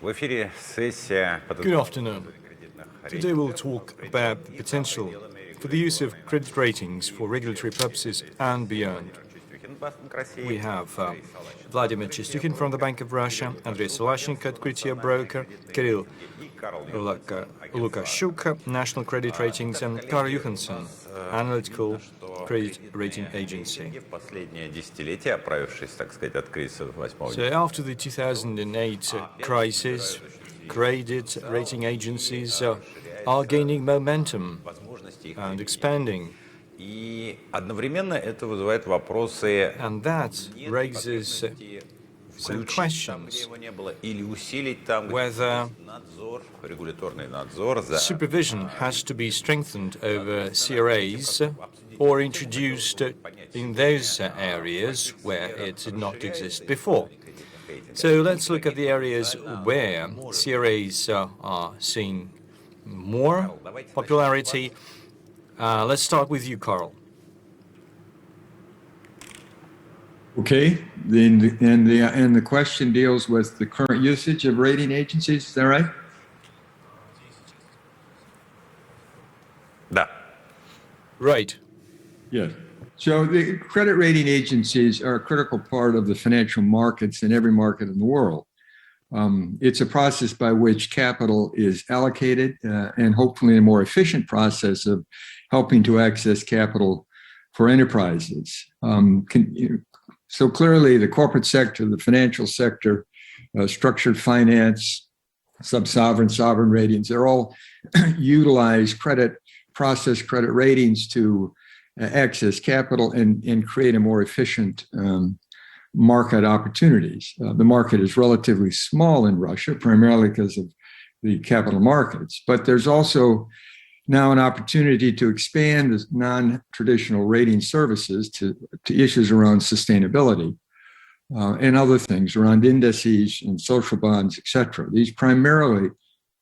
Good afternoon. Today we'll talk about the potential for the use of credit ratings for regulatory purposes and beyond. We have Vladimir Chistyukin from the Bank of Russia, Andrei Solashenko, Equity Broker, Kirill Lukashuk, National Credit Ratings, and Karl Johansson, Analytical Credit Rating Agency. So after the 2008 crisis, credit rating agencies are gaining momentum and expanding. And that raises some questions whether supervision has to be strengthened over CRAs or introduced in those areas where it did not exist before. So let's look at the areas where CRAs are seeing more popularity. Let's start with you, Karl. Okay, and the question deals with the current usage of rating agencies. Is that right? Да. Right. Yes. So the credit rating agencies are a critical part of the financial markets in every market in the world. It's a process by which capital is allocated and hopefully a more efficient process of helping to access capital for enterprises. So clearly the corporate sector, the financial sector, structured finance, sub-sovereign, sovereign ratings, they're all utilize credit ratings to access capital and create a more efficient market opportunities. The market is relatively small in Russia, primarily because of the capital markets, but there's also now an opportunity to expand the non-traditional rating services to issues around sustainability and other things around indices and social bonds, et cetera. These primarily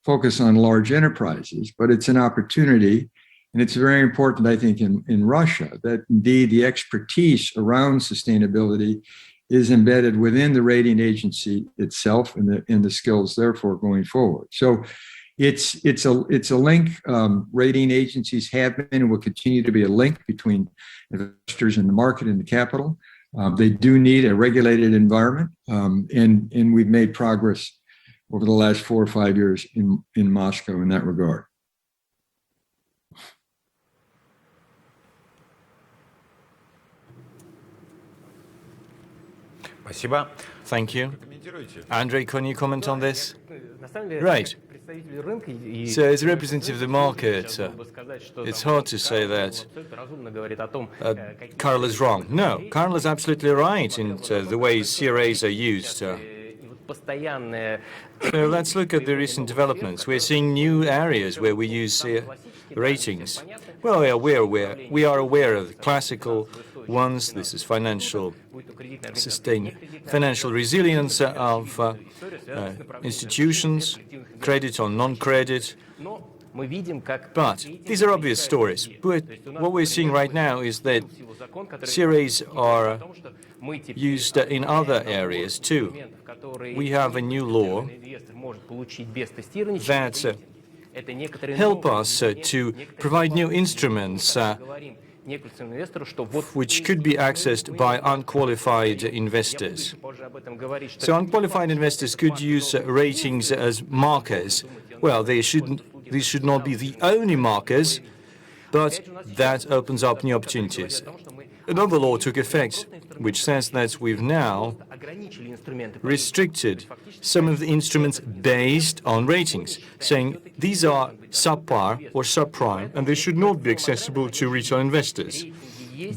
focus on large enterprises, but it's an opportunity. And it's very important, I think, in Russia that indeed the expertise around sustainability is embedded within the rating agency itself and the skills, therefore, going forward. So it's a link. Rating agencies have been and will continue to be a link between investors in the market and the capital. They do need a regulated environment, and we've made progress over the last 4 or 5 years in Moscow in that regard. Thank you. Andrei, can you comment on this? Right. So as a representative of the market, it's hard to say that Karl is wrong. No, Karl is absolutely right in the way CRAs are used. So let's look at the recent developments. We're seeing new areas where we use ratings. Well, we are aware of the classical ones. This is financial resilience of institutions, credit or non-credit. But these are obvious stories. But what we're seeing right now is that CRAs are used in other areas too. We have a new law that help us to provide new instruments which could be accessed by unqualified investors. So unqualified investors could use ratings as markers. Well, these should not be the only markers, but that opens up new opportunities. Another law took effect, which says that we've now restricted some of the instruments based on ratings, saying these are subpar or subprime, and they should not be accessible to retail investors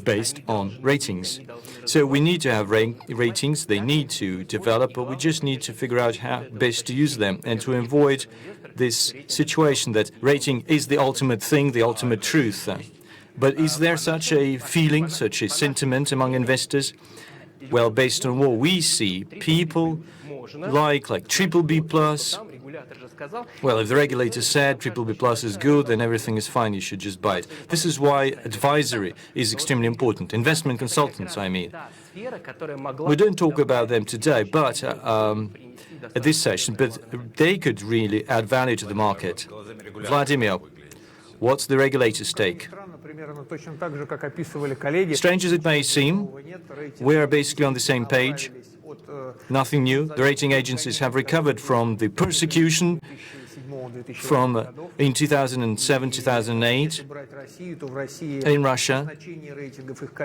based on ratings. So we need to have ratings, they need to develop, but we just need to figure out how best to use them and to avoid this situation that rating is the ultimate thing, the ultimate truth. But is there such a feeling, such a sentiment among investors? Well, based on what we see, people like BBB+. Well, if the regulator said BBB+ is good, then everything is fine, you should just buy it. This is why advisory is extremely important. Investment consultants, I mean. We don't talk about them today, but at this session, but they could really add value to the market. Vladimir, what's the regulator's take? Strange as it may seem, we are basically on the same page. Nothing new. The rating agencies have recovered from the persecution from in 2007, 2008 in Russia.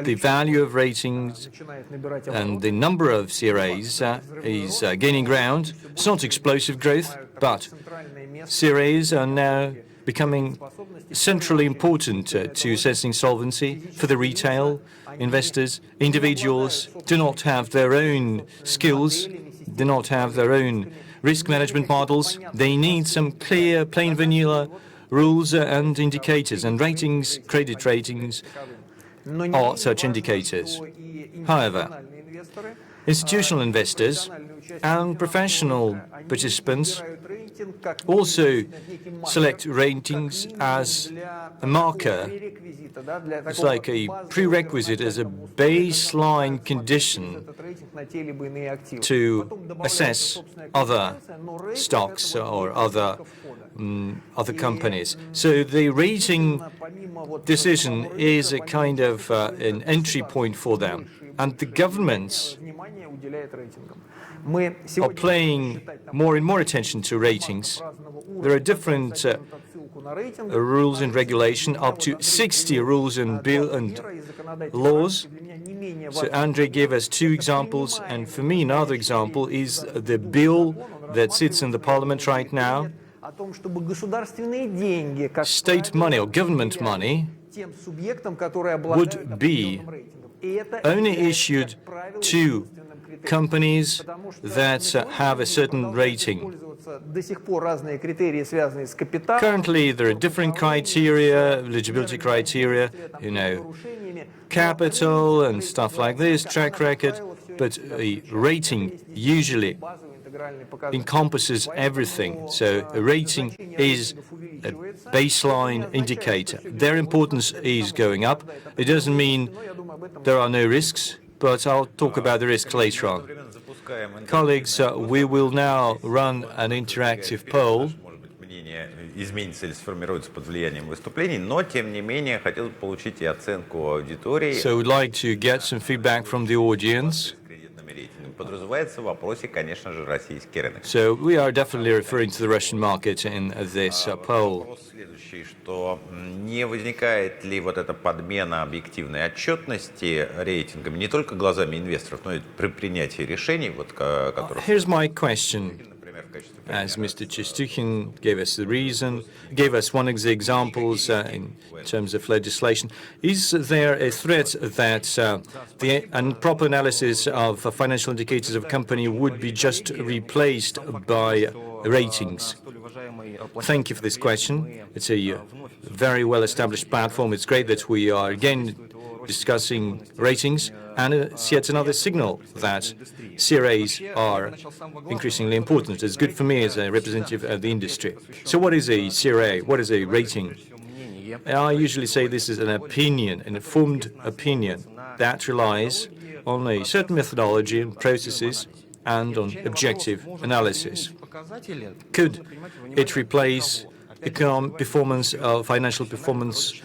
The value of ratings and the number of CRAs is gaining ground. It's not explosive growth, but CRAs are now becoming centrally important to assessing solvency for the retail investors. Individuals do not have their own skills, do not have their own risk management models. They need some clear, plain vanilla rules and indicators, and ratings, credit ratings, are such indicators. However, institutional investors and professional participants also select ratings as a marker. It's like a prerequisite, as a baseline condition to assess other stocks or other companies. So the rating decision is a kind of an entry point for them. And the governments are paying more and more attention to ratings. There are different rules and regulation, up to 60 rules and laws. So Andrei gave us two examples, and for me another example is the bill that sits in the parliament right now. State money or government money would be only issued to companies that have a certain rating. Currently, there are different criteria, eligibility criteria, capital and stuff like this, track record, but a rating usually encompasses everything. So a rating is a baseline indicator. Their importance is going up. It doesn't mean there are no risks, but I'll talk about the risks later on. Colleagues, we will now run an interactive poll. Изменится или сформируется под влиянием выступлений, но, тем не менее, хотел бы получить и оценку аудитории. So we'd like to get some feedback from the audience. Подразумевается в вопросе, конечно же, российский рынок. So we are definitely referring to the Russian market in this poll. Вопрос следующий, что не возникает ли вот эта подмена объективной отчетности рейтингами не только глазами инвесторов, но и при принятии решений, вот, которых... Here's my question. As Mr. Chistukin gave us the reason, gave us one of the examples in terms of legislation, is there a threat that the improper analysis of financial indicators of a company would be just replaced by ratings? Thank you for this question. It's a very well-established platform. It's great that we are again discussing ratings, and it's yet another signal that CRAs are increasingly important. It's good for me as a representative of the industry. So what is a CRA? What is a rating? I usually say this is an opinion, an informed opinion that relies on a certain methodology and processes and on objective analysis. Could it replace performance of financial performance?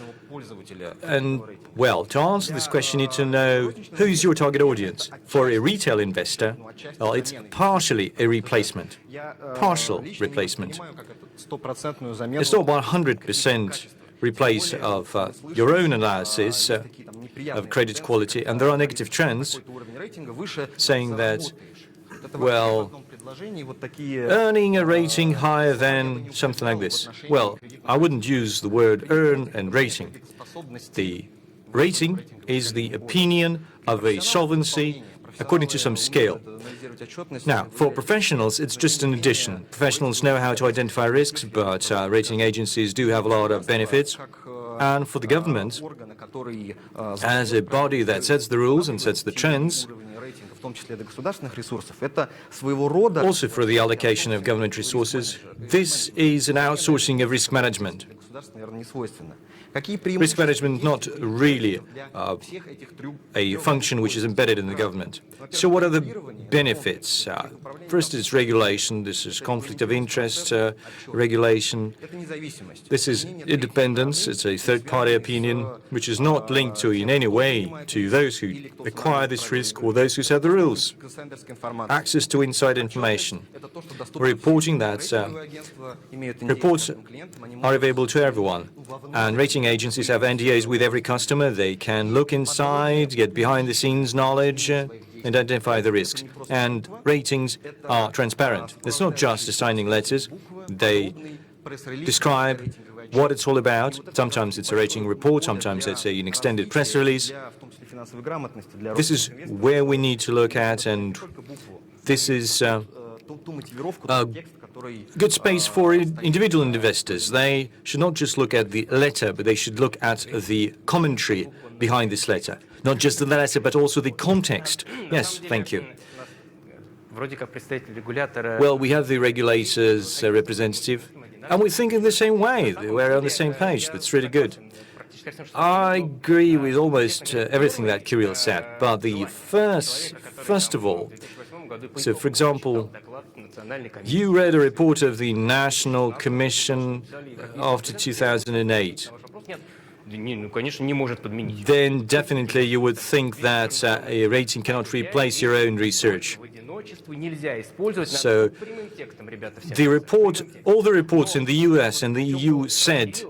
And well, to answer this question, you need to know who is your target audience. For a retail investor, well, it's partially a replacement, partial replacement. It's not 100% replace of your own analysis of credit quality, and there are negative trends saying that, well, earning a rating higher than something like this. Well, I wouldn't use the word earn and rating. The rating is the opinion of a solvency according to some scale. Now, for professionals, it's just an addition. Professionals know how to identify risks, but rating agencies do have a lot of benefits. And for the government, as a body that sets the rules and sets the trends, also for the allocation of government resources, this is an outsourcing of risk management. Risk management not really a function which is embedded in the government. So what are the benefits? First is regulation. This is conflict of interest regulation. This is independence. It's a third-party opinion which is not linked to in any way to those who acquire this risk or those who set the rules. Access to inside information. Reporting that reports are available to everyone. And rating agencies have NDAs with every customer. They can look inside, get behind-the-scenes knowledge, identify the risks. And ratings are transparent. It's not just assigning letters. They describe what it's all about. Sometimes it's a rating report, sometimes it's an extended press release. This is where we need to look at, and this is a good space for individual investors. They should not just look at the letter, but they should look at the commentary behind this letter. Not just the letter, but also the context. Yes, thank you. Well, we have the regulator's representative, and we're thinking the same way. We're on the same page. That's really good. I agree with almost everything that Kirill said, but the first of all, so for example, you read a report of the National Commission after 2008. Then definitely you would think that a rating cannot replace your own research. So the report, all the reports in the US and the EU said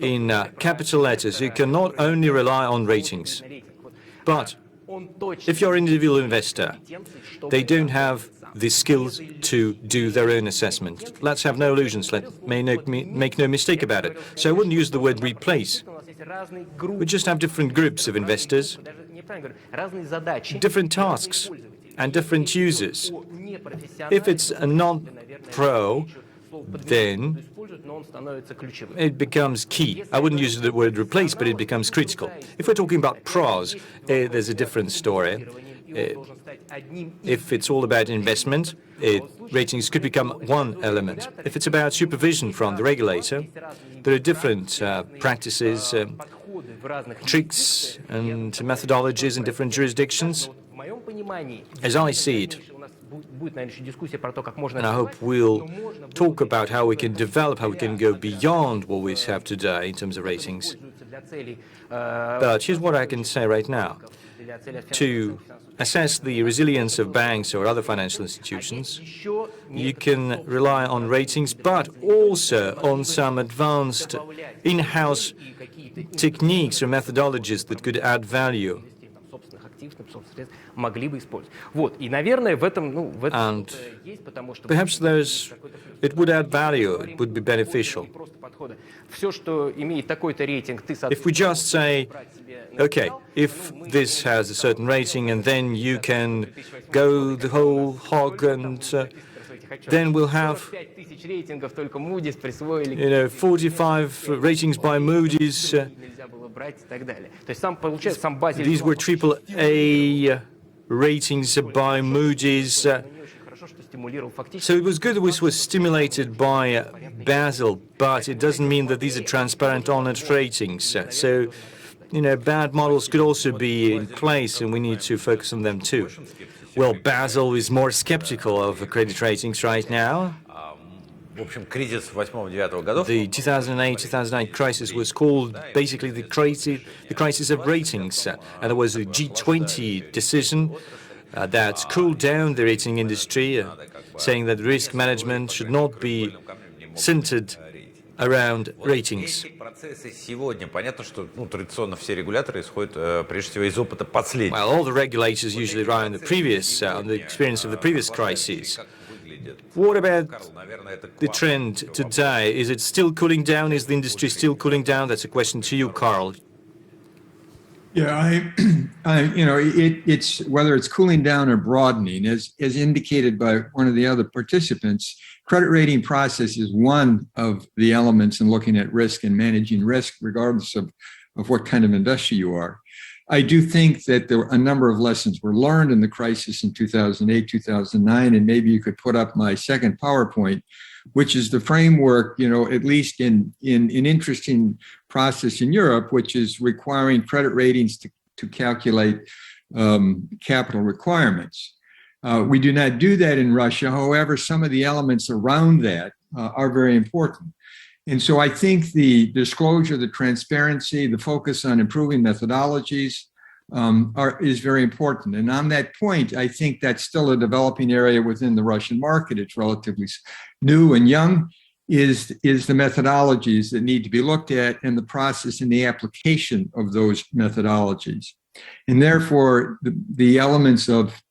in capital letters, you can not only rely on ratings, but if you're an individual investor, they don't have the skills to do their own assessment. Let's have no illusions. Make no mistake about it. So I wouldn't use the word replace. We just have different groups of investors, different tasks, and different users. If it's a non-pro, then it becomes key. I wouldn't use the word replace, but it becomes critical. If we're talking about pros, there's a different story. If it's all about investment, ratings could become one element. If it's about supervision from the regulator, there are different practices, tricks and methodologies in different jurisdictions. As I see it, and I hope we'll talk about how we can develop, how we can go beyond what we have today in terms of ratings. But here's what I can say right now. To assess the resilience of banks or other financial institutions, you can rely on ratings, but also on some advanced in-house techniques or methodologies that could add value. And perhaps it would add value, it would be beneficial. If we just say, okay, if this has a certain rating and then you can go the whole hog and then we'll have 45 ratings by Moody's. These were AAA ratings by Moody's. So it was good that this was stimulated by Basel, but it doesn't mean that these are transparent, honest ratings. So, bad models could also be in place, and we need to focus on them too. Well, Basel is more skeptical of credit ratings right now. The 2008-2009 crisis was called basically the crisis of ratings, and there was a G20 decision that cooled down the rating industry, saying that risk management should not be centered around ratings. Well, all the regulators usually rely on the experience of the previous crises. What about the trend today? Is it still cooling down? Is the industry still cooling down? That's a question to you, Carl. Yeah, it's whether it's cooling down or broadening, as indicated by one of the other participants. Credit rating process is one of the elements in looking at risk and managing risk, regardless of what kind of investor you are. I do think that a number of lessons were learned in the crisis in 2008, 2009, and maybe you could put up my second PowerPoint, which is the framework, at least in an interesting process in Europe, which is requiring credit ratings to calculate capital requirements. We do not do that in Russia. However, some of the elements around that are very important. And so I think the disclosure, the transparency, the focus on improving methodologies is very important. And on that point, I think that's still a developing area within the Russian market. It's relatively new and young, is the methodologies that need to be looked at and the process and the application of those methodologies. And therefore, the elements of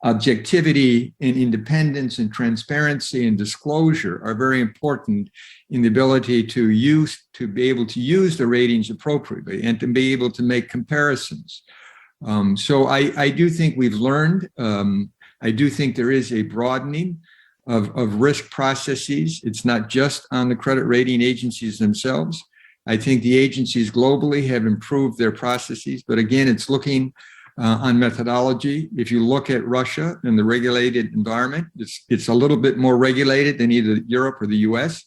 objectivity and independence and transparency and disclosure are very important in the ability to be able to use the ratings appropriately and to be able to make comparisons. So I do think we've learned. I do think there is a broadening of risk processes. It's not just on the credit rating agencies themselves. I think the agencies globally have improved their processes, but again, it's looking on methodology. If you look at Russia and the regulated environment, it's a little bit more regulated than either Europe or the US.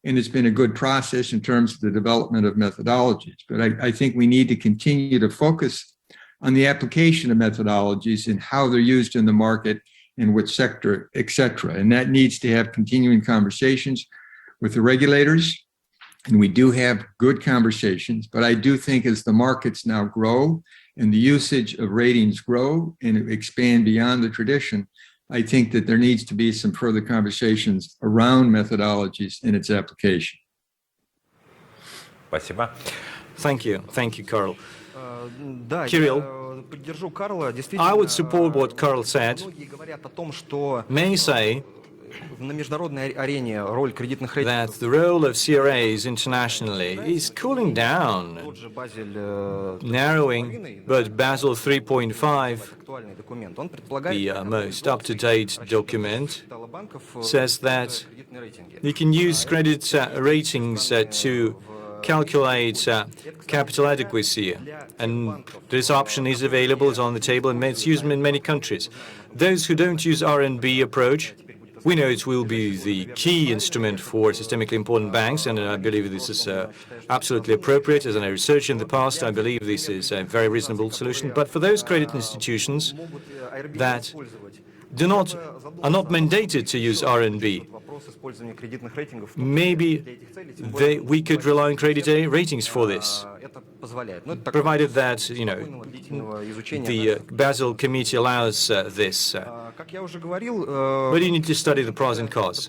And it's been a good process in terms of the development of methodologies. But I think we need to continue to focus on the application of methodologies and how they're used in the market, in which sector, et cetera. And that needs to have continuing conversations with the regulators. And we do have good conversations, but I do think as the markets now grow and the usage of ratings grow and expand beyond the tradition, I think that there needs to be some further conversations around methodologies and its application. Спасибо. Thank you, Carl. Kirill, I would support what Carl said. Many say that the role of CRAs internationally is cooling down, narrowing, but Basel 3.5, the most up-to-date document, says that you can use credit ratings to calculate capital adequacy, and this option is available, it's on the table, and it's used in many countries. Those who don't use R&B approach, we know it will be the key instrument for systemically important banks, and I believe this is absolutely appropriate. As I researched in the past, I believe this is a very reasonable solution. But for those credit institutions that are not mandated to use R&B, maybe we could rely on credit ratings for this, provided that the Basel Committee allows this. But you need to study the pros and cons.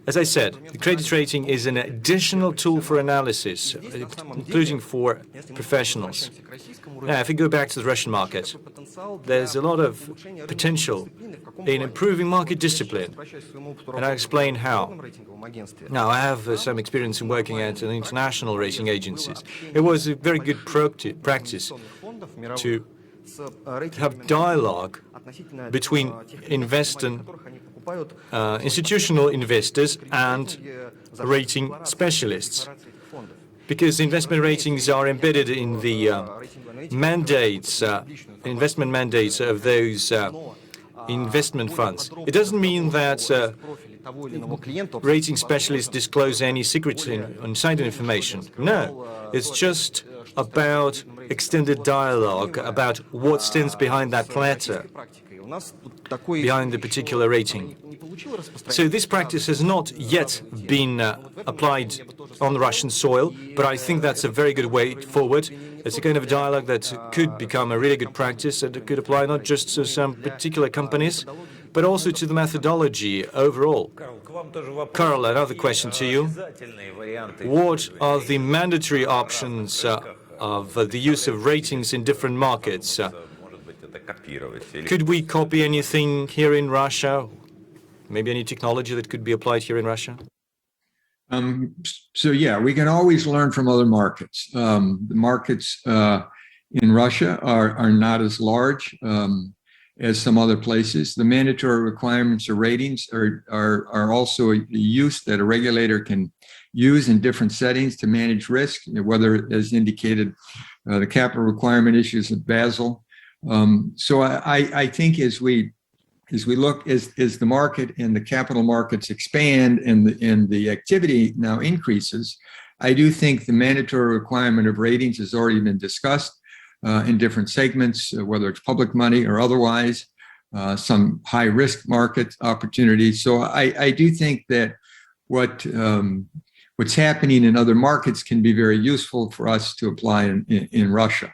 As I said, the credit rating is an additional tool for analysis, including for professionals. Now, if we go back to the Russian market, there's a lot of potential in improving market discipline, and I'll explain how. Now, I have some experience in working at international rating agencies. It was a very good practice to have dialogue between institutional investors and rating specialists, because investment ratings are embedded in the investment mandates of those investment funds. It doesn't mean that rating specialists disclose any secret insider information. No, it's just about extended dialogue about what stands behind that platter, behind the particular rating. So this practice has not yet been applied on the Russian soil, but I think that's a very good way forward. It's a kind of dialogue that could become a really good practice and it could apply not just to some particular companies, but also to the methodology overall. Carl, another question to you. What are the mandatory options of the use of ratings in different markets? Could we copy anything here in Russia? Maybe any technology that could be applied here in Russia? So yeah, we can always learn from other markets. The markets in Russia are not as large as some other places. The mandatory requirements or ratings are also a use that a regulator can use in different settings to manage risk, whether, as indicated, the capital requirement issues of Basel. So I think as we as we look as the market and the capital markets expand and the activity now increases, I do think the mandatory requirement of ratings has already been discussed in different segments, whether it's public money or otherwise, some high risk market opportunities. So I do think that what's happening in other markets can be very useful for us to apply in Russia.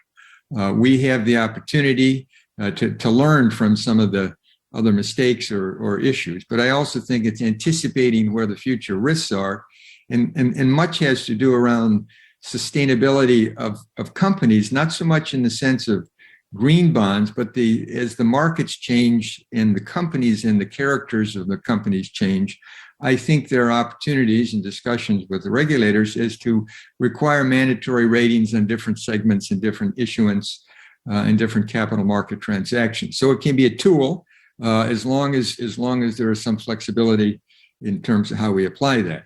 We have the opportunity to learn from some of the other mistakes or issues, but I also think it's anticipating where the future risks are, and much has to do around sustainability of companies, not so much in the sense of green bonds, but as the markets change and the companies and the characters of the companies change, I think there are opportunities and discussions with the regulators as to require mandatory ratings on different segments and different issuance and different capital market transactions. So it can be a tool as long as there is some flexibility in terms of how we apply that.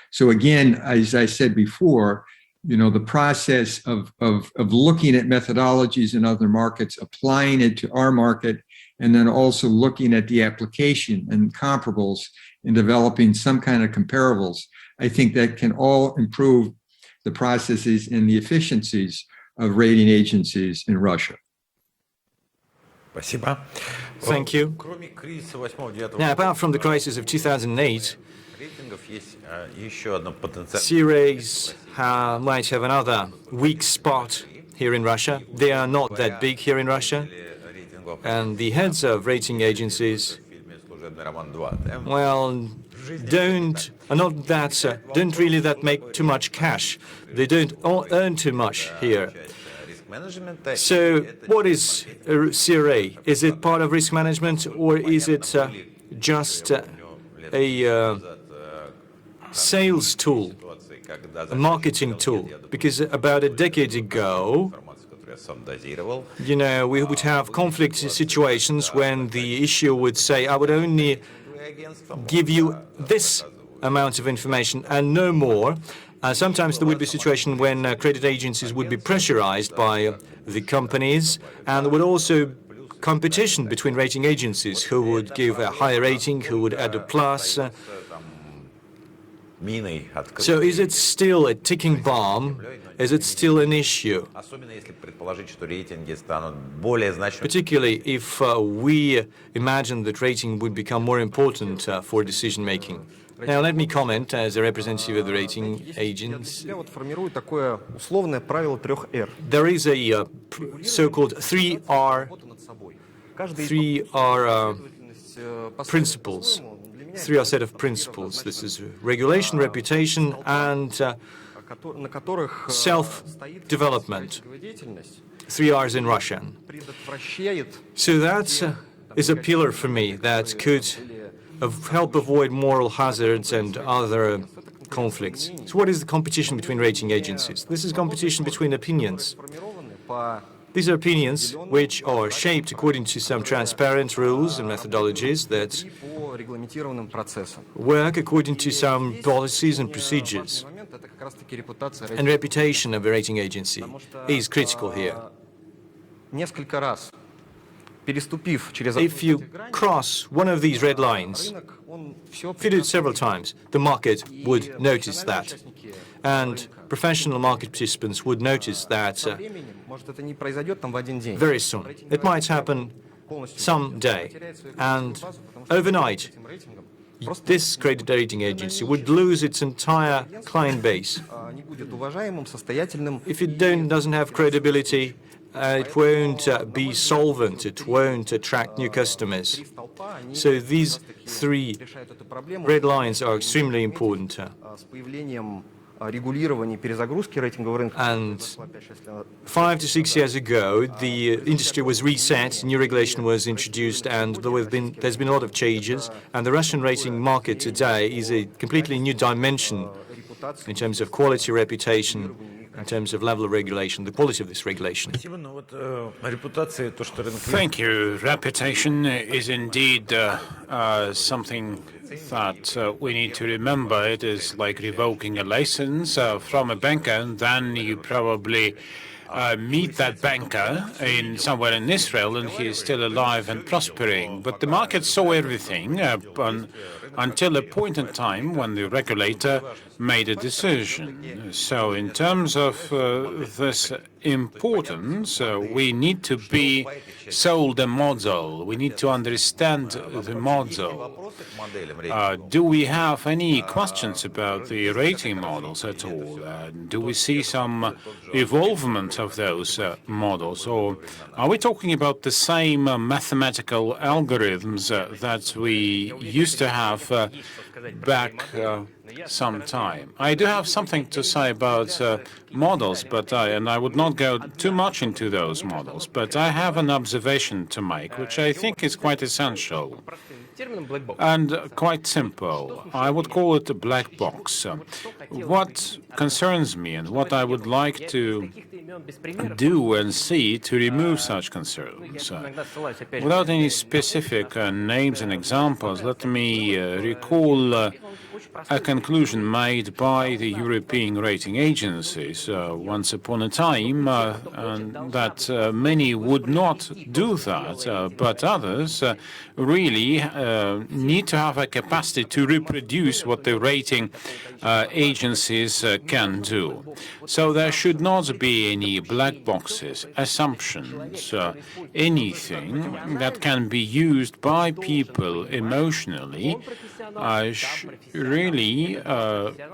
So again, as I said before, the process of looking at methodologies in other markets, applying it to our market, and then also looking at the application and comparables and developing some kind of comparables, I think that can all improve the processes and the efficiencies of rating agencies in Russia. Thank you. Now, apart from the crisis of 2008, CRAs might have another weak spot here in Russia. They are not that big here in Russia. And the heads of rating agencies, well, don't really make too much cash. They don't earn too much here. So what is a CRA? Is it part of risk management, or is it just a sales tool, a marketing tool? Because about a decade ago, we would have conflict situations when the issuer would say, I would only give you this amount of information and no more. Sometimes there would be a situation when credit agencies would be pressurized by the companies, and there would also competition between rating agencies who would give a higher rating, who would add a plus. So is it still a ticking bomb? Is it still an issue? Particularly if we imagine that rating would become more important for decision-making. Now, let me comment as a representative of the rating agents. There is a so-called 3R principles. 3R set of principles. This is regulation, reputation, and self-development. 3 R's in Russian. So that is a pillar for me that could help avoid moral hazards and other conflicts. So what is the competition between rating agencies? This is competition between opinions. These are opinions which are shaped according to some transparent rules and methodologies that work according to some policies and procedures. And reputation of a rating agency is critical here. If you cross one of these red lines, if you do it several times, the market would notice that. And professional market participants would notice that very soon. It might happen someday. And overnight, this credit rating agency would lose its entire client base. If it doesn't have credibility, it won't be solvent, it won't attract new customers. So these 3 red lines are extremely important. And 5 to 6 years ago, the industry was reset, new regulation was introduced, and there's been a lot of changes. And the Russian rating market today is a completely new dimension in terms of quality, reputation, in terms of level of regulation, the quality of this regulation. Thank you. Reputation is indeed something that we need to remember. It is like revoking a license from a banker, and then you probably meet that banker in somewhere in Israel, and he is still alive and prospering. But the market saw everything until a point in time when the regulator made a decision. So in terms of this importance, we need to be sold a model. We need to understand the model. Do we have any questions about the rating models at all? Do we see some evolvement of those models? Or are we talking about the same mathematical algorithms that we used to have back some time? I do have something to say about models, but I would not go too much into those models. But I have an observation to make, which I think is quite essential and quite simple. I would call it a black box. What concerns me and what I would like to do and see to remove such concerns. Without any specific names and examples, let me recall a conclusion made by the European rating agencies once upon a time, and that many would not do that, but others really need to have a capacity to reproduce what the rating agencies can do. So there should not be any black boxes, assumptions, anything that can be used by people emotionally. Really,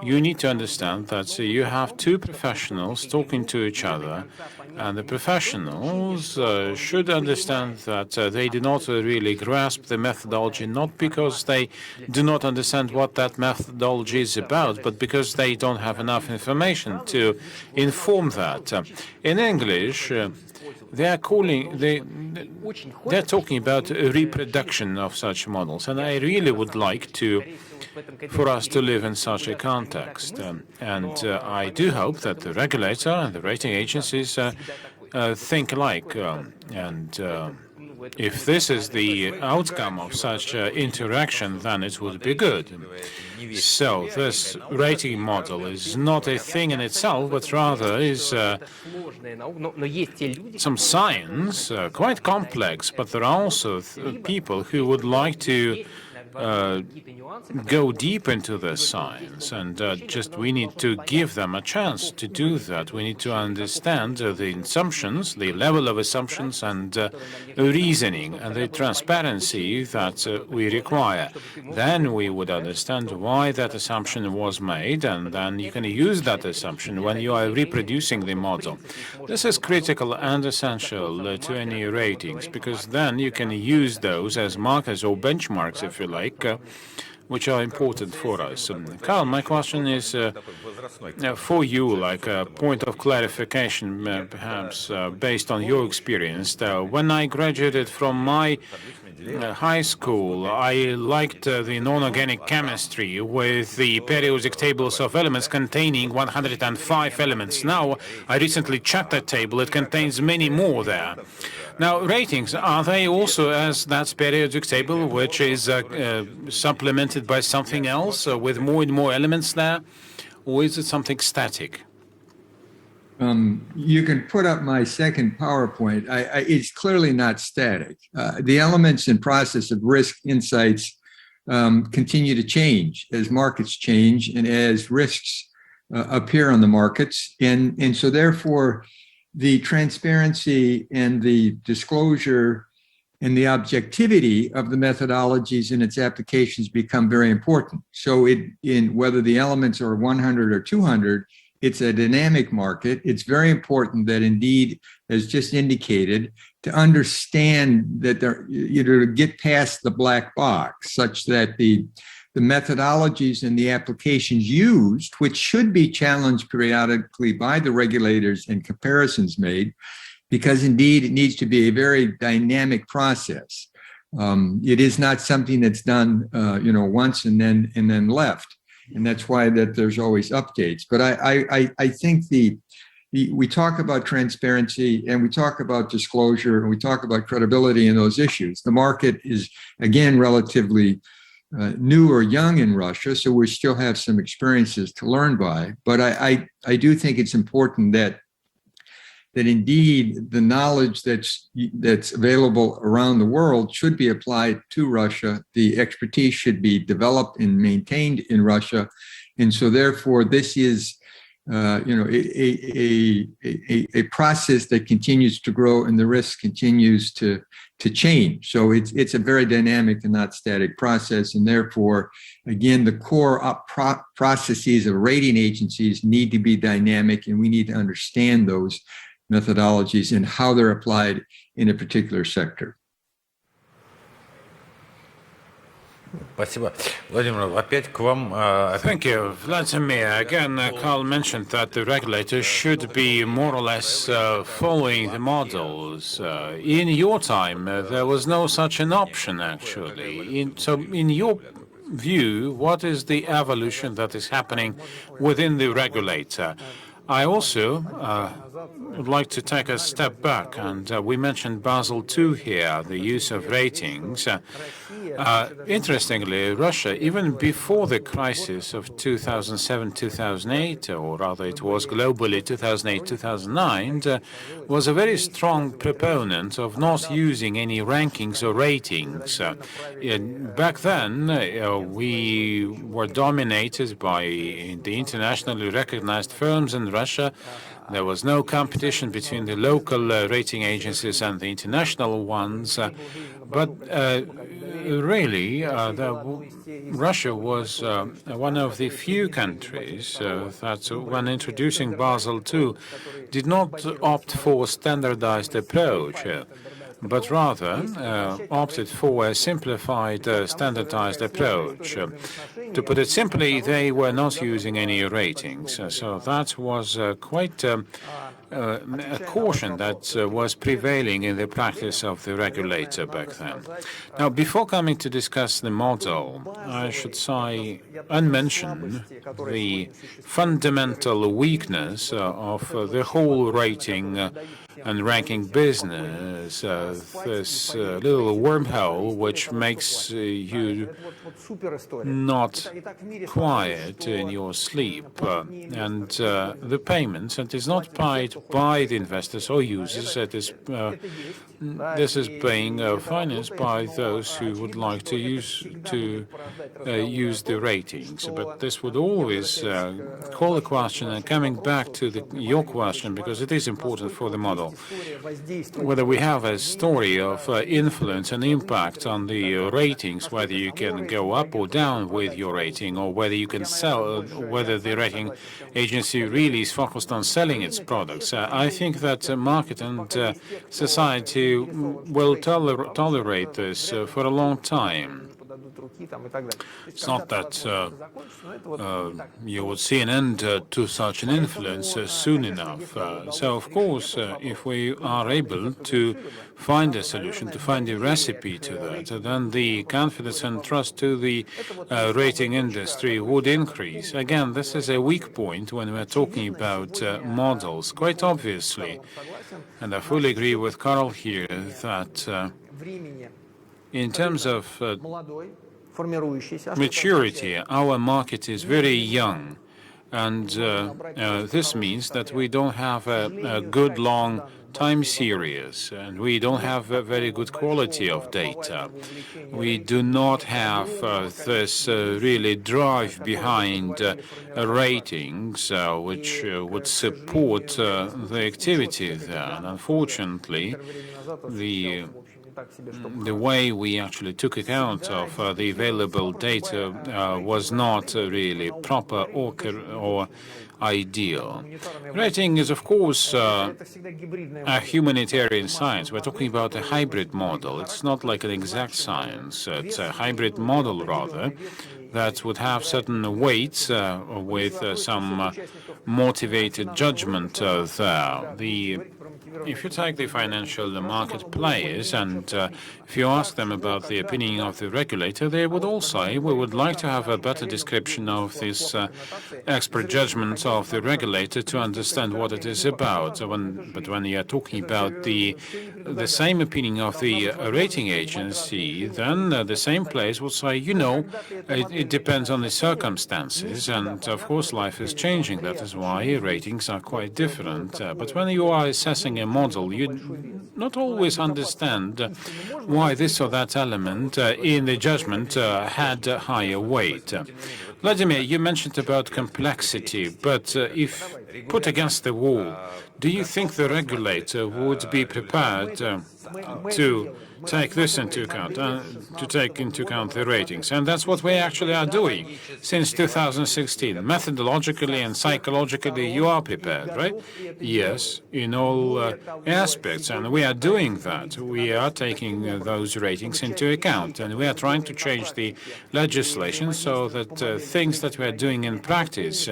you need to understand that you have two professionals talking to each other, and the professionals should understand that they do not really grasp the methodology, not because they do not understand what that methodology is about, but because they don't have enough information to inform that. In English, they're talking about a reproduction of such models, and I really would like for us to live in such a context. And I do hope that the regulator and the rating agencies think alike. If this is the outcome of such interaction, then it would be good. So this rating model is not a thing in itself, but rather is some science, quite complex, but there are also people who would like to go deep into the science, and we need to give them a chance to do that. We need to understand the assumptions, the level of assumptions, and reasoning, and the transparency that we require. Then we would understand why that assumption was made, and then you can use that assumption when you are reproducing the model. This is critical and essential to any ratings, because then you can use those as markers or benchmarks, if you like, which are important for us. Carl, my question is for you, like a point of clarification, perhaps based on your experience. When I graduated from my high school, I liked the non-organic chemistry with the periodic tables of elements containing 105 elements. Now, I recently checked that table. It contains many more there. Now, ratings, are they also as that periodic table, which is supplemented by something else with more and more elements there? Or is it something static? You can put up my second PowerPoint. It's clearly not static. The elements and process of risk insights continue to change as markets change and as risks appear on the markets. And so therefore, the transparency and the disclosure and the objectivity of the methodologies and its applications become very important. So in whether the elements are 100 or 200, it's a dynamic market. It's very important that indeed, as just indicated, to understand that to get past the black box, such that the methodologies and the applications used, which should be challenged periodically by the regulators and comparisons made, because indeed it needs to be a very dynamic process. It is not something that's done, once and then left. and that's why that there's always updates. But I think we talk about transparency and we talk about disclosure and we talk about credibility in those issues. The market is, again, relatively new or young in Russia, so we still have some experiences to learn by. But I do think it's important that indeed the knowledge that's available around the world should be applied to Russia. The expertise should be developed and maintained in Russia, and so therefore this is a process that continues to grow and the risk continues to change. So it's a very dynamic and not static process. And therefore, again, the core processes of rating agencies need to be dynamic, and we need to understand those methodologies and how they're applied in a particular sector. Спасибо. Владимир, опять к вам. Thank you, Vladimir. Again, Carl mentioned that the regulator should be more or less following the models. In your time, there was no such an option, actually. So in your view, what is the evolution that is happening within the regulator? I also would like to take a step back, and we mentioned Basel II here, the use of ratings. Interestingly, Russia, even before the crisis of 2007-2008, or rather it was globally 2008-2009, was a very strong proponent of not using any rankings or ratings. Back then, we were dominated by the internationally recognized firms in Russia. There was no competition between the local rating agencies and the international ones. But really, Russia was one of the few countries that, when introducing Basel II, did not opt for a standardized approach, but rather opted for a simplified, standardized approach. To put it simply, they were not using any ratings. So that was quite a caution that was prevailing in the practice of the regulator back then. Now, before coming to discuss the model, I should say and mention the fundamental weakness of the whole rating and ranking business, this little wormhole which makes you not quiet in your sleep, and the payments, and is not paid by the investors or users. This is being financed by those who would like to use the ratings. But this would always call a question, and coming back to your question, because it is important for the model, whether we have a story of influence and impact on the ratings, whether you can go up or down with your rating, or whether you can sell, whether the rating agency really is focused on selling its products. I think that market and society will tolerate this for a long time. It's not that you would see an end to such an influence soon enough. So, of course, if we are able to find a solution, to find a recipe to that, then the confidence and trust to the rating industry would increase. Again, this is a weak point when we're talking about models, quite obviously. And I fully agree with Carl here that in terms of maturity, our market is very young, and this means that we don't have a good long time series, and we don't have a very good quality of data. We do not have this really drive behind ratings which would support the activity there. And unfortunately, the way we actually took account of the available data was not really proper or ideal. Rating is, of course, a humanitarian science. We're talking about a hybrid model. It's not like an exact science. It's a hybrid model, rather, that would have certain weights with some motivated judgment there. The if you take the financial market players and if you ask them about the opinion of the regulator, they would all say, we would like to have a better description of this expert judgment of the regulator to understand what it is about. But when you are talking about the same opinion of the rating agency, then the same place will say, it depends on the circumstances, and of course life is changing. That is why ratings are quite different. But when you are assessing a model, you not always understand why this or that element in the judgment had a higher weight. Vladimir, you mentioned about complexity, but if put against the wall, do you think the regulator would be prepared to take this into account, to take into account the ratings? And that's what we actually are doing since 2016. Methodologically and psychologically, you are prepared, right? Yes, in all aspects, and we are doing that. We are taking those ratings into account, and we are trying to change the legislation so that things that we are doing in practice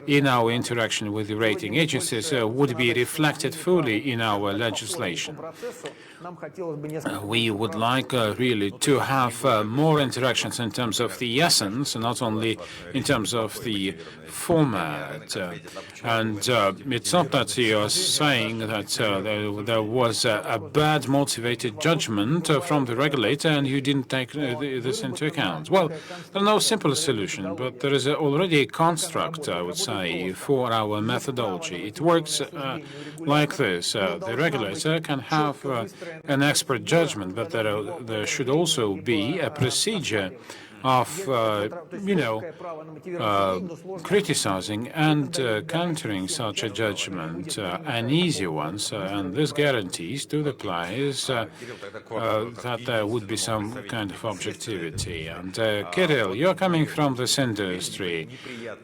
in our interaction with the rating agencies would be reflected fully in our legislation. We would like really to have more interactions in terms of the essence, not only in terms of the format. And it's not that you are saying that there was a bad motivated judgment from the regulator and you didn't take this into account. Well, there's no simple solution, but there is already a construct, I would say, for our methodology. It works like this. The regulator can have an expert judgment, but there should also be a procedure of, criticizing and countering such a judgment, an easy one, and this guarantees to the players that there would be some kind of objectivity. And Kirill, you're coming from this industry.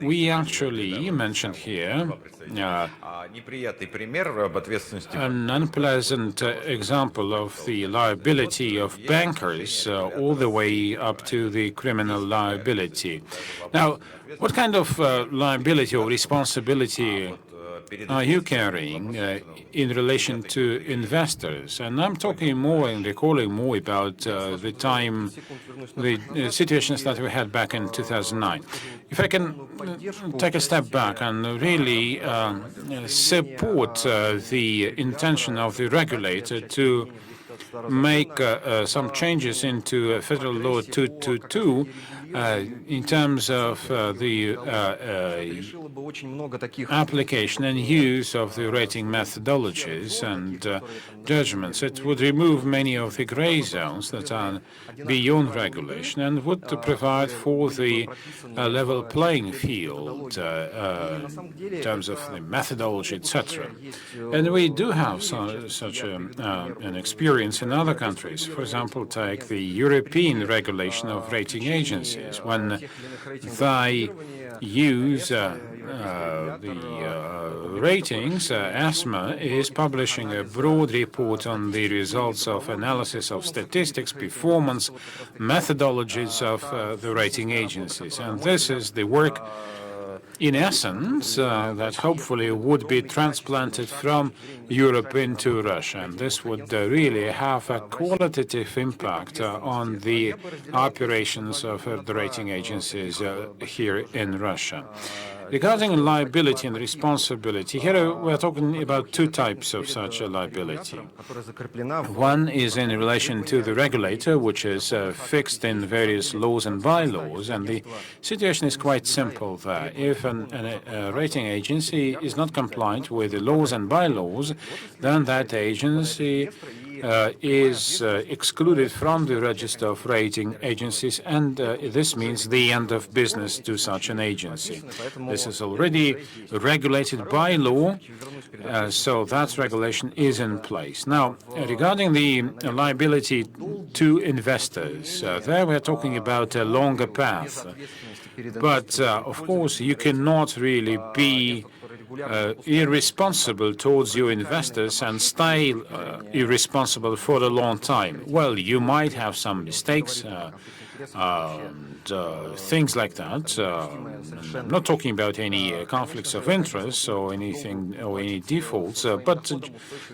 We actually mentioned here an unpleasant example of the liability of bankers all the way up to the criminal liability. Now, what kind of liability or responsibility are you carrying in relation to investors? And I'm talking more and recalling more about the situations that we had back in 2009. If I can take a step back and really support the intention of the regulator to make some changes into Federal Law 222 in terms of the application and use of the rating methodologies and judgments. It would remove many of the gray zones that are beyond regulation and would provide for the level playing field in terms of the methodology, etc. And we do have such an experience in other countries. For example, take the European regulation of rating agencies. When they use the ratings, ESMA is publishing a broad report on the results of analysis of statistics, performance, methodologies of the rating agencies. And this is the work, in essence, that hopefully would be transplanted from Europe into Russia. And this would really have a qualitative impact on the operations of the rating agencies here in Russia. Regarding liability and responsibility, here we are talking about two types of such a liability. One is in relation to the regulator, which is fixed in various laws and bylaws, and the situation is quite simple there. If a rating agency is not compliant with the laws and bylaws, then that agency is excluded from the register of rating agencies, and this means the end of business to such an agency. This is already regulated by law, so that regulation is in place. Now, regarding the liability to investors, there we're talking about a longer path. But, of course, you cannot really be irresponsible towards your investors and stay irresponsible for a long time. Well, you might have some mistakes things like that. I'm not talking about any conflicts of interest or anything or any defaults, but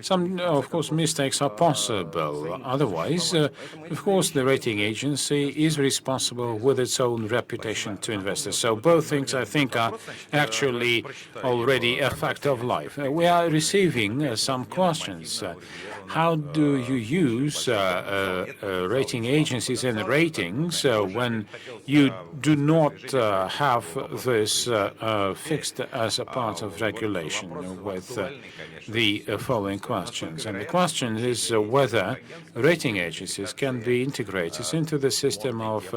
some, of course, mistakes are possible. Otherwise, of course, the rating agency is responsible with its own reputation to investors. So both things, I think, are actually already a fact of life. We are receiving some questions. How do you use rating agencies and ratings when you do not have this fixed as a part of regulation with the following questions? And the question is whether rating agencies can be integrated into the system of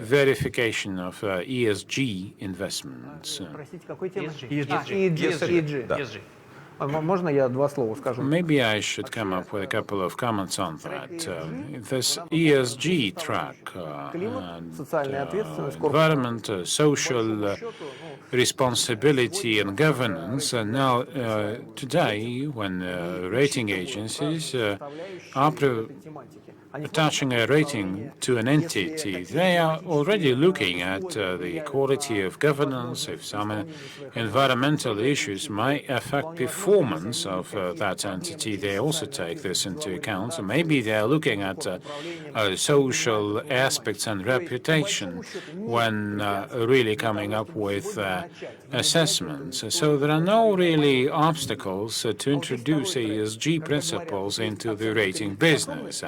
verification of ESG investments. Maybe I should come up with a couple of comments on that. This ESG track, environment, social responsibility and governance, now today, when rating agencies are attaching a rating to an entity, they are already looking at the quality of governance. If some environmental issues may affect performance of that entity, they also take this into account. So maybe they are looking at social aspects and reputation when really coming up with assessments. So there are no really obstacles to introduce ESG principles into the rating business.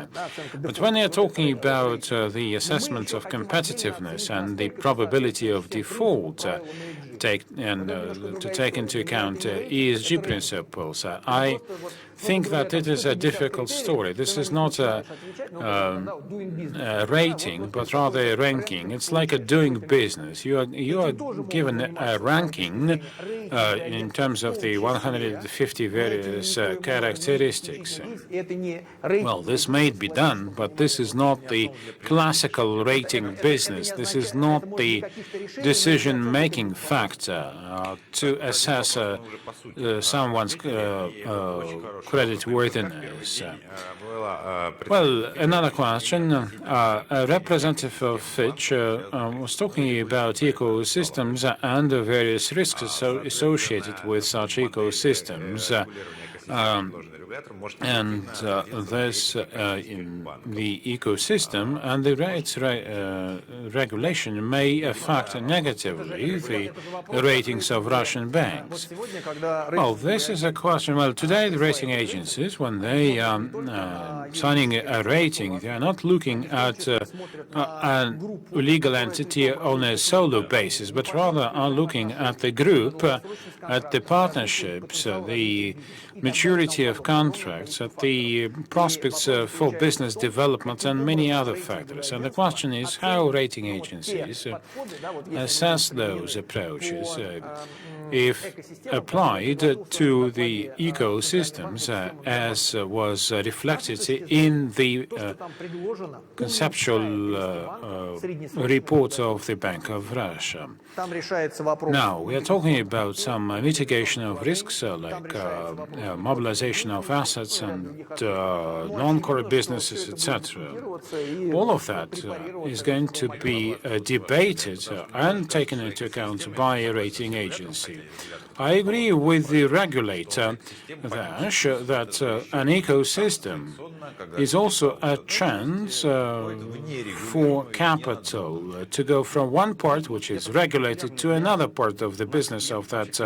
But when you're talking about the assessment of competitiveness and the probability of default, to take into account ESG principles, I think that it is a difficult story. This is not a rating, but rather a ranking. It's like a doing business. You are given a ranking in terms of the 150 various characteristics. Well, this may be done, but this is not the classical rating business. This is not the decision-making factor to assess someone's creditworthiness. Well, another question. A representative of Fitch was talking about ecosystems and the various risks associated with such ecosystems. And this in the ecosystem and the rates regulation may affect negatively the ratings of Russian banks. Well, this is a question. Well, today the rating agencies, when they are signing a rating, they are not looking at a legal entity on a solo basis, but rather are looking at the group, at the partnerships, the maturity of contracts, at the prospects for business development, and many other factors. And the question is how rating agencies assess those approaches if applied to the ecosystems as was reflected in the conceptual report of the Bank of Russia. Now, we are talking about some mitigation of risks like mobilization of assets and non-core businesses, etc. All of that is going to be debated and taken into account by a rating agency. I agree with the regulator that an ecosystem is also a chance for capital to go from one part, which is regulated, to another part of the business of that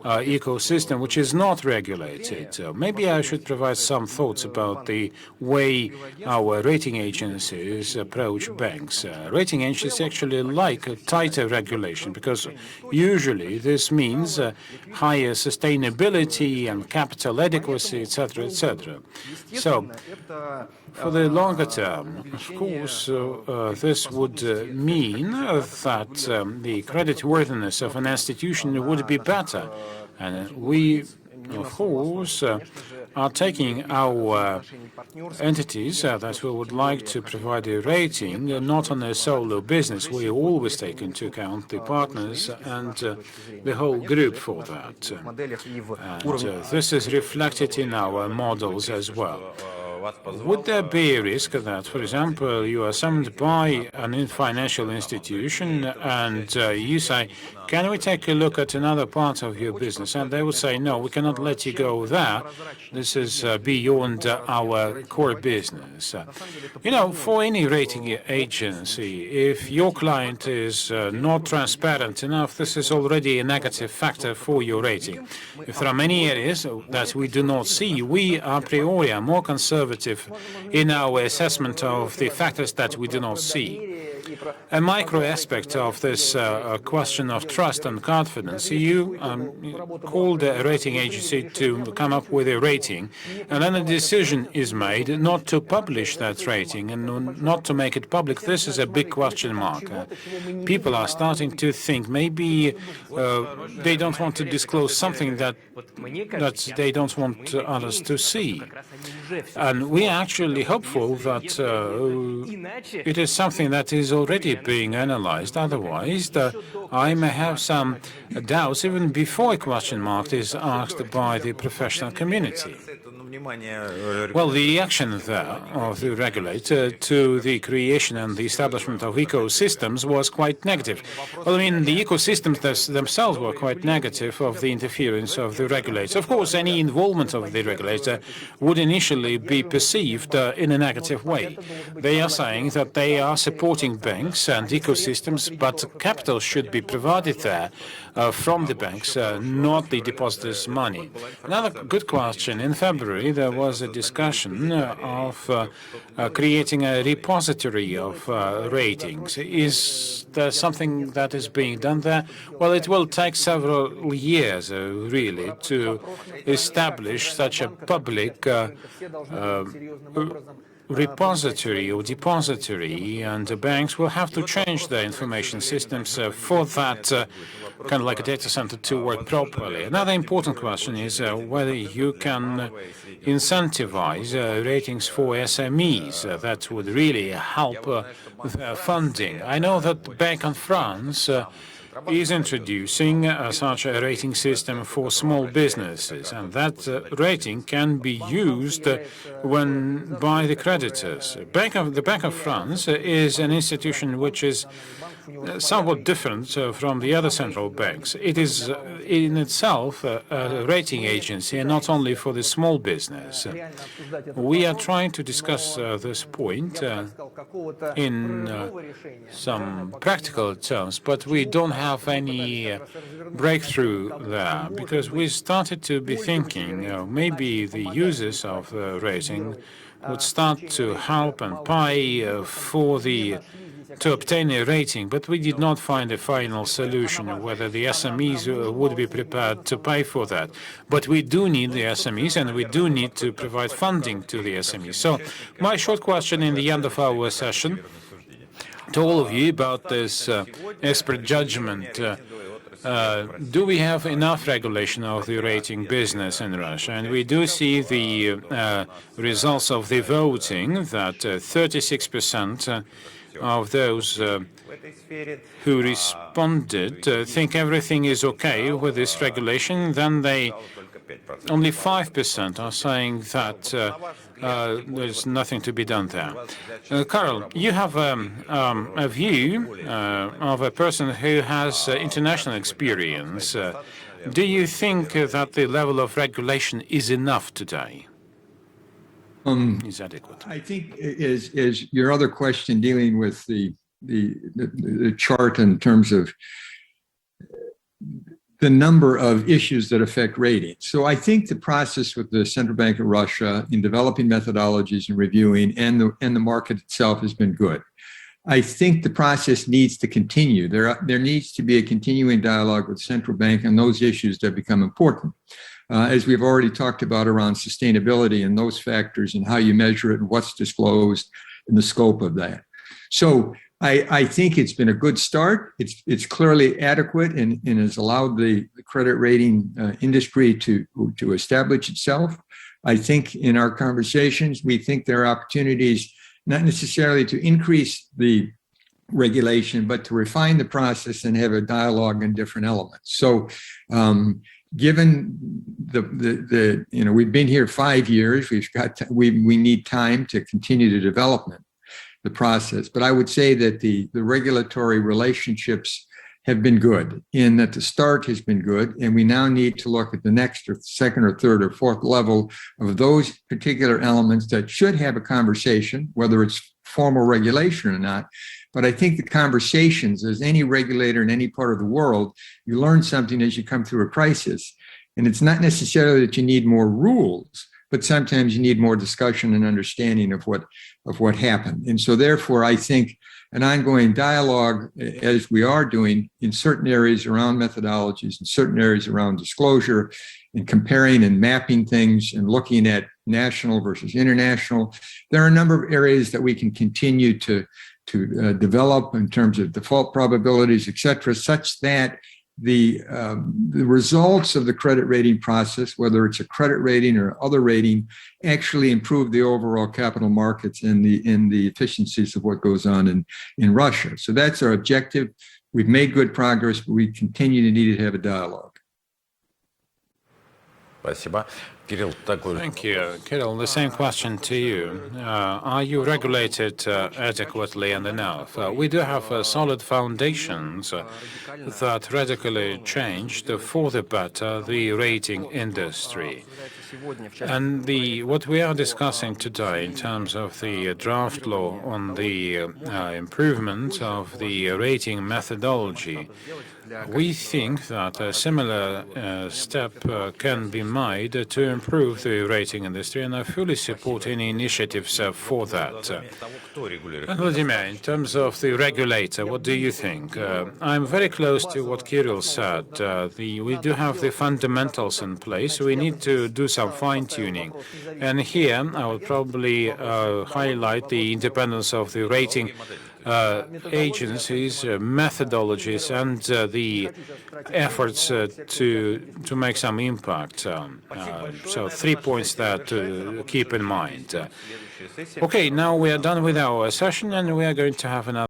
ecosystem, which is not regulated. Maybe I should provide some thoughts about the way our rating agencies approach banks. Rating agencies actually like a tighter regulation because usually this means higher sustainability and capital adequacy, etc., etc. So, for the longer term, of course, this would mean that the creditworthiness of an institution would be better. And we, of course, are taking our entities that we would like to provide a rating, not on a solo business. We always take into account the partners and the whole group for that. And this is reflected in our models as well. would there be a risk that, for example, you are summoned by an financial institution and you say, can we take a look at another part of your business? And they would say, no, we cannot let you go there. This is beyond our core business. For any rating agency, if your client is not transparent enough, this is already a negative factor for your rating. If there are many areas that we do not see, we a priori are more conservative in our assessment of the factors that we do not see. A micro aspect of this question of trust and confidence, you called a rating agency to come up with a rating, and then a decision is made not to publish that rating and not to make it public. This is a big question mark. People are starting to think maybe they don't want to disclose something that they don't want others to see. And we are actually hopeful that it is something that is already being analyzed. Otherwise, I may have some doubts even before a question mark is asked by the professional community. Well, the action there of the regulator to the creation and the establishment of ecosystems was quite negative. Well, I mean, the ecosystems themselves were quite negative of the interference of the regulator. Of course, any involvement of the regulator would initially be perceived in a negative way. They are saying that they are supporting banks and ecosystems, but capital should be provided there from the banks, not the depositors' money. Another good question. In February, there was a discussion of creating a repository of ratings. Is there something that is being done there? Well, it will take several years, really, to establish such a public repository or depository, and the banks will have to change their information systems for that kind of like a data center to work properly. Another important question is whether you can incentivize ratings for SMEs. That would really help with funding. I know that Bank in France is introducing such a rating system for small businesses, and that rating can be used by the creditors. The Bank of France is an institution which is somewhat different from the other central banks. It is in itself a rating agency, and not only for the small business. We are trying to discuss this point in some practical terms, but we don't have any breakthrough there, because we started to be thinking maybe the users of the rating would start to help and pay to obtain a rating, but we did not find a final solution whether the SMEs would be prepared to pay for that. But we do need the SMEs, and we do need to provide funding to the SMEs. So my short question in the end of our session to all of you about this expert judgment. Do we have enough regulation of the rating business in Russia? And we do see the results of the voting that 36% of those who responded think everything is okay with this regulation. Then only 5% are saying that there's nothing to be done there. Karol, you have a view of a person who has international experience. Do you think that the level of regulation is enough today? Is adequate? I think is your other question dealing with the chart in terms of the number of issues that affect ratings. So I think the process with the Central Bank of Russia in developing methodologies and reviewing and the market itself has been good. I think the process needs to continue. There needs to be a continuing dialogue with the central bank on those issues that become important. As we've already talked about around sustainability and those factors and how you measure it and what's disclosed and the scope of that. So I think it's been a good start. It's clearly adequate and has allowed the credit rating industry to establish itself. I think in our conversations, we think there are opportunities not necessarily to increase the regulation, but to refine the process and have a dialogue on different elements. So given we've been here 5 years, we need time to continue to develop the process. But I would say that the regulatory relationships have been good, in that the start has been good, and we now need to look at the next or second or third or fourth level of those particular elements that should have a conversation, whether it's formal regulation or not. But I think the conversations, as any regulator in any part of the world, you learn something as you come through a crisis. And it's not necessarily that you need more rules, but sometimes you need more discussion and understanding of what happened. And so therefore, I think an ongoing dialogue, as we are doing in certain areas around methodologies, in certain areas around disclosure, and comparing and mapping things and looking at national versus international, there are a number of areas that we can continue to develop in terms of default probabilities, et cetera, such that the results of the credit rating process, whether it's a credit rating or other rating, actually improve the overall capital markets and the efficiencies of what goes on in Russia. So that's our objective. We've made good progress, but we continue to need to have a dialogue. Спасибо. Кирилл, такой. Thank you. Kirill, the same question to you. Are you regulated adequately and enough? We do have solid foundations that radically changed for the better the rating industry. And what we are discussing today in terms of the draft law on the improvement of the rating methodology, we think that a similar step can be made to improve the rating industry, and I fully support any initiatives for that. And Vladimir, in terms of the regulator, what do you think? I'm very close to what Kirill said. We do have the fundamentals in place. We need to do some fine-tuning. And here, I will probably highlight the independence of the rating agencies, methodologies, and the efforts to make some impact. So 3 points that to keep in mind. Okay, now we are done with our session, and we are going to have another